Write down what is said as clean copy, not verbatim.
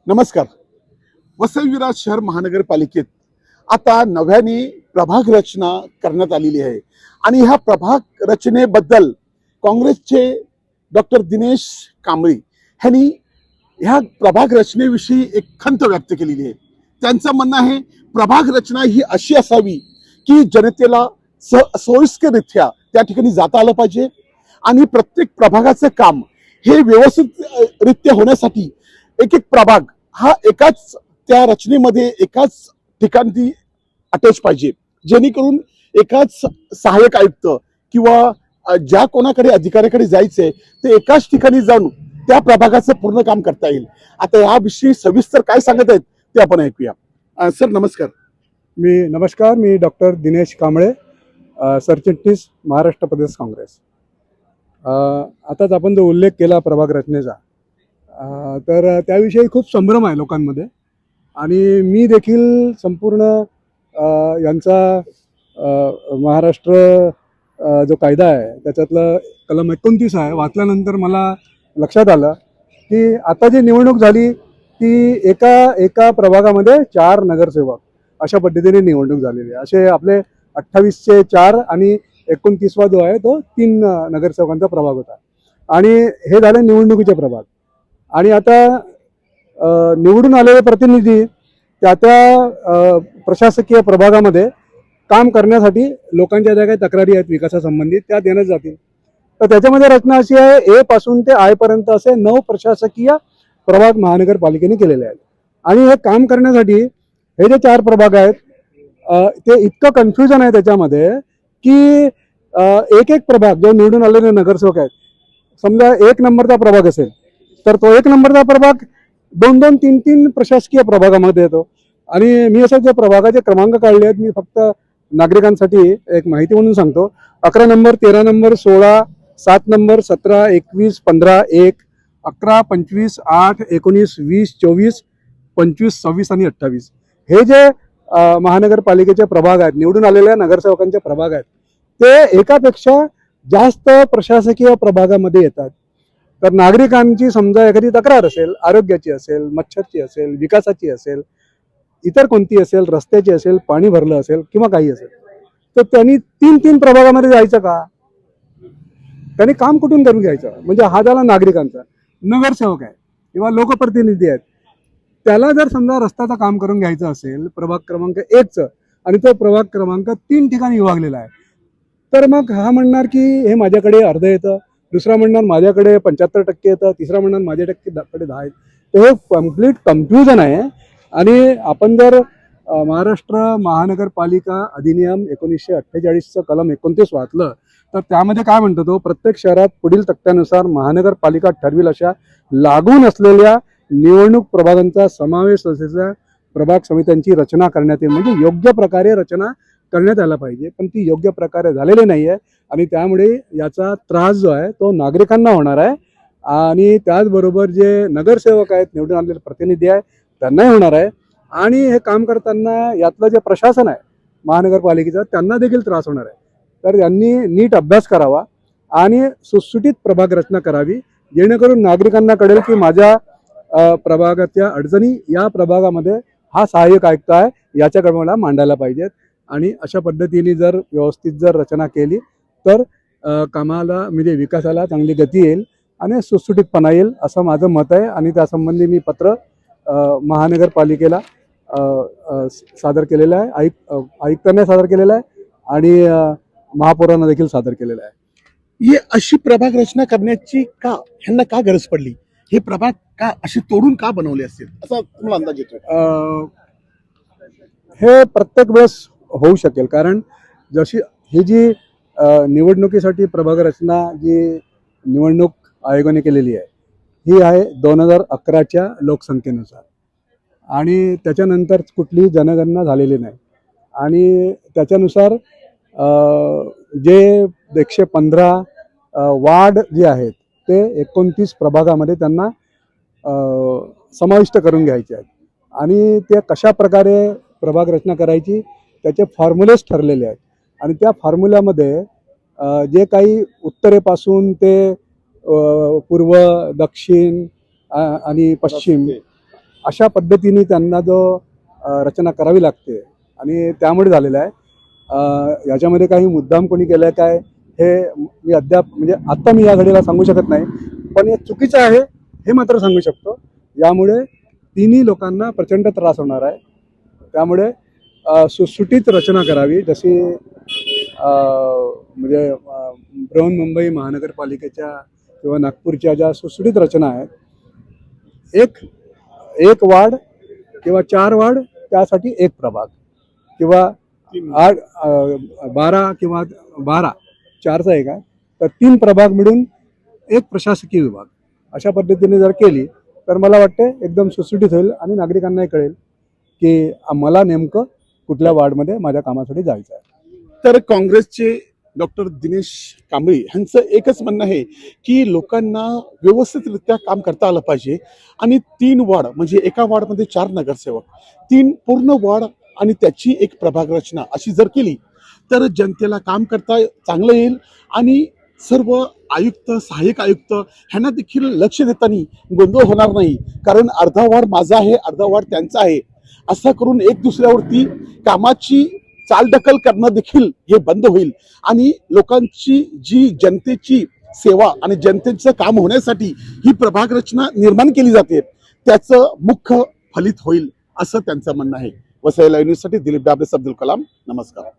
नमस्कार. वसई विरार शहर महानगरपालिकेत आता नव्याने प्रभाग रचना करण्यात आलेली आहे आणि ह्या प्रभाग रचनेबद्दल काँग्रेसचे डॉक्टर दिनेश कांबळे यांनी ह्या प्रभाग रचनेविषयी एक खंत व्यक्त केलेली आहे. त्यांचं म्हणणं आहे प्रभाग रचना ही अशी असावी की जनतेला सोयीस्कररित्या त्या ठिकाणी जाता आलं पाहिजे आणि प्रत्येक प्रभागाचं काम हे व्यवस्थितरित्या होण्यासाठी एक एक प्रभाग हा एकाच त्या रचनेमध्ये एकाच ठिकाणी अटॅच पाहिजे, जेणेकरून एकाच सहाय्यक आयुक्त किंवा ज्या कोणाकडे अधिकाऱ्याकडे जायचंय ते एकाच ठिकाणी जाऊन त्या प्रभागाचं पूर्ण काम करता येईल. आता याविषयी सविस्तर काय सांगत आहेत ते आपण ऐकूया. सर नमस्कार. नमस्कार, मी डॉक्टर दिनेश कांबळे, सरचिटणीस महाराष्ट्र प्रदेश काँग्रेस. आताच आपण जो उल्लेख केला प्रभाग रचनेचा, तर त्याविषयी खूप संभ्रम आहे लोकांमध्ये आणि मी देखील संपूर्ण यांचा महाराष्ट्र जो कायदा आहे त्याच्यातलं कलम 29 आहे वाचल्यानंतर मला लक्षात आलं की आता जी निवडणूक झाली ती एका प्रभागामध्ये 4 नगरसेवक अशा पद्धतीने निवडणूक झालेली आहे. असे आपले 28चे 4 आणि 29वा जो आहे तो 3 नगरसेवकांचा प्रभाग होता आणि हे झाले निवडणुकीचे प्रभाग. आणि आता निवडून आलेले प्रतिनिधी त्या प्रशासकीय प्रभागामध्ये काम करण्यासाठी लोकांच्या ज्या काही तक्रारी आहेत विकासासंबंधित त्या देण्यात जातील. तर त्याच्यामध्ये रचना अशी आहे, ए पासून ते आय पर्यंत असे 9 प्रशासकीय प्रभाग महानगरपालिकेने केलेले आहेत. आणि हे काम करण्यासाठी हे जे 4 प्रभाग आहेत ते इतकं कन्फ्युजन आहे त्याच्यामध्ये की एक प्रभाग जो निवडून आलेले नगरसेवक आहेत, समजा 1 नंबरचा प्रभाग असेल तर तो 1 नंबरचा प्रभाग 2-2, 3-3 प्रशासकीय प्रभागामध्ये येतो. आणि मी असं जे प्रभागाचे क्रमांक काढले आहेत मी फक्त नागरिकांसाठी एक माहिती म्हणून सांगतो. 11 नंबर, 13 नंबर, 16, 7 नंबर, 17, 21, 15, 1, 11, 25, 8, 19, 20, 24, 25, 26 आणि 28 हे जे महानगरपालिकेचे प्रभाग आहेत, निवडून आलेल्या नगरसेवकांचे प्रभाग आहेत, ते एकापेक्षा जास्त प्रशासकीय प्रभागामध्ये येतात. तर नागरिकांची समजा एखादी तक्रार असेल, आरोग्याची असेल, मच्छरची असेल, विकासाची असेल, इतर कोणती असेल, रस्त्याची असेल, पाणी भरलं असेल किंवा काही असेल, तर त्यांनी 3-3 प्रभागामध्ये जायचं का? त्यांनी काम कुठून करून घ्यायचं? म्हणजे हा झाला नागरिकांचा. नगरसेवक आहे किंवा लोकप्रतिनिधी आहेत, त्याला जर समजा रस्त्याचं काम करून घ्यायचं असेल प्रभाग क्रमांक 1चं आणि तो प्रभाग क्रमांक 3 ठिकाणी विभागलेला आहे, तर मग हा म्हणणार की हे माझ्याकडे अर्ध येतं, दुसरा म्हणणार माझ्याकडे 75% येतं, तिसरा म्हणणार माझ्याकडे 10 आहेत. तर हे कम्प्लीट कन्फ्युजन आहे. आणि आपण जर महाराष्ट्र महानगरपालिका अधिनियम 1948चं कलम 29 वाचलं तर त्यामध्ये काय म्हणतो तो, प्रत्येक शहरात पुढील तक्त्यानुसार महानगरपालिका ठरविल अशा लागून असलेल्या निवडणूक प्रभागांचा समावेश असलेल्या प्रभाग समित्यांची रचना करण्यात येईल. म्हणजे योग्य प्रकारे रचना करण्यात आला पाहिजे, पण ती योग्य प्रकारे झालेली नाही आहे आणि त्यामुळे याचा त्रास जो आहे तो नागरिकांना होणार आहे आणि त्याचबरोबर जे नगरसेवक आहेत, निवडून आलेले प्रतिनिधी आहेत, त्यांनाही होणार आहे. आणि हे काम करताना यातलं जे प्रशासन आहे महानगरपालिकेचं त्यांना देखील त्रास होणार आहे. तर त्यांनी नीट अभ्यास करावा आणि सुटसुटीत प्रभाग रचना करावी, जेणेकरून नागरिकांना कळेल की माझ्या प्रभागाच्या अडचणी या प्रभागामध्ये हा सहाय्यक आयुक्त आहे, याच्याकडे मला मांडायला पाहिजेत. आणि अशा पद्धतीने जर व्यवस्थित जर रचना केली तर कामाला म्हणजे विकासाला चांगली गती येईल आणि सुटसुटीतपणा येईल असं माझं मत आहे. आणि त्यासंबंधी मी पत्र महानगरपालिकेला सादर केलेलं आहे, आयुक्तांना सादर केलेलं आहे आणि महापौरांना देखील सादर केलेलं आहे. ही अशी प्रभाग रचना करण्याची ह्यांना का गरज पडली? हे प्रभाग का असे तोडून का बनवले असतील असा तुम्हाला अंदाज येतो? हे प्रत्येक वेळेस होऊ शकेल, कारण जशी ही जी निवडणुकीसाठी प्रभाग रचना जी निवडणूक आयोगाने केलेली आहे ही आहे 2011च्या लोकसंख्येनुसार आणि त्याच्यानंतर कुठलीही जनगणना झालेली नाही. आणि त्याच्यानुसार जे 115 वार्ड जे आहेत ते 29 प्रभागामध्ये त्यांना समाविष्ट करून घ्यायचे आहेत आणि ते कशा प्रकारे प्रभाग रचना करायची त्याचे फॉर्म्युलेज ठरलेले आहेत. आणि त्या फॉर्म्युल्यामध्ये जे काही उत्तरेपासून ते पूर्व, दक्षिण आणि पश्चिम अशा पद्धतीने त्यांना जो रचना करावी लागते आणि त्यामुळे झालेलं आहे. याच्यामध्ये काही मुद्दाम कोणी केलं आहे काय हे मी अद्याप म्हणजे आत्ता मी या घडीला सांगू शकत नाही, पण हे चुकीचं आहे हे मात्र सांगू शकतो. यामुळे तिन्ही लोकांना प्रचंड त्रास होणार आहे. त्यामुळे सुटसुटीत रचना करावी, जशी म्हणजे बृहन्मुंबई महानगरपालिकेच्या किंवा नागपूरच्या ज्या सुटसुटीत रचना आहेत, एक वार्ड किंवा 4 वार्ड त्यासाठी एक प्रभाग किंवा 12 किंवा 12 4चा एक आहे, तर 3 प्रभाग मिळून एक प्रशासकीय विभाग अशा पद्धतीने जर केली तर मला वाटते एकदम सुटसुटीत होईल आणि नागरिकांनाही कळेल की मला नेमकं कुठल्या वार्डमध्ये माझ्या कामासाठी जायचं आहे. तर काँग्रेसचे डॉक्टर दिनेश कांबळे यांचं एकच म्हणणं आहे की लोकांना व्यवस्थितरित्या काम करता आलं पाहिजे आणि 3 वार्ड म्हणजे एका वार्डमध्ये 4 नगरसेवक, 3 पूर्ण वार्ड आणि त्याची एक प्रभाग रचना अशी जर केली तर जनतेला काम करता चांगलं येईल आणि सर्व आयुक्त, सहाय्यक आयुक्त ह्यांना देखील लक्ष देताना गोंधळ होणार नाही. कारण अर्धा वार्ड माझा आहे, अर्धा वार्ड त्यांचा आहे, असं करून एक दुसऱ्यावरती कामाची चालढकल करणं देखील हे बंद होईल आणि लोकांची जी जनतेची सेवा आणि जनतेचं काम होण्यासाठी ही प्रभाग रचना निर्माण केली जाते त्याचं मुख्य फलित होईल असं त्यांचं म्हणणं आहे. वसई लाईव्ह न्यूजसाठी दिलीप डाबरे, अब्दुल कलाम, नमस्कार.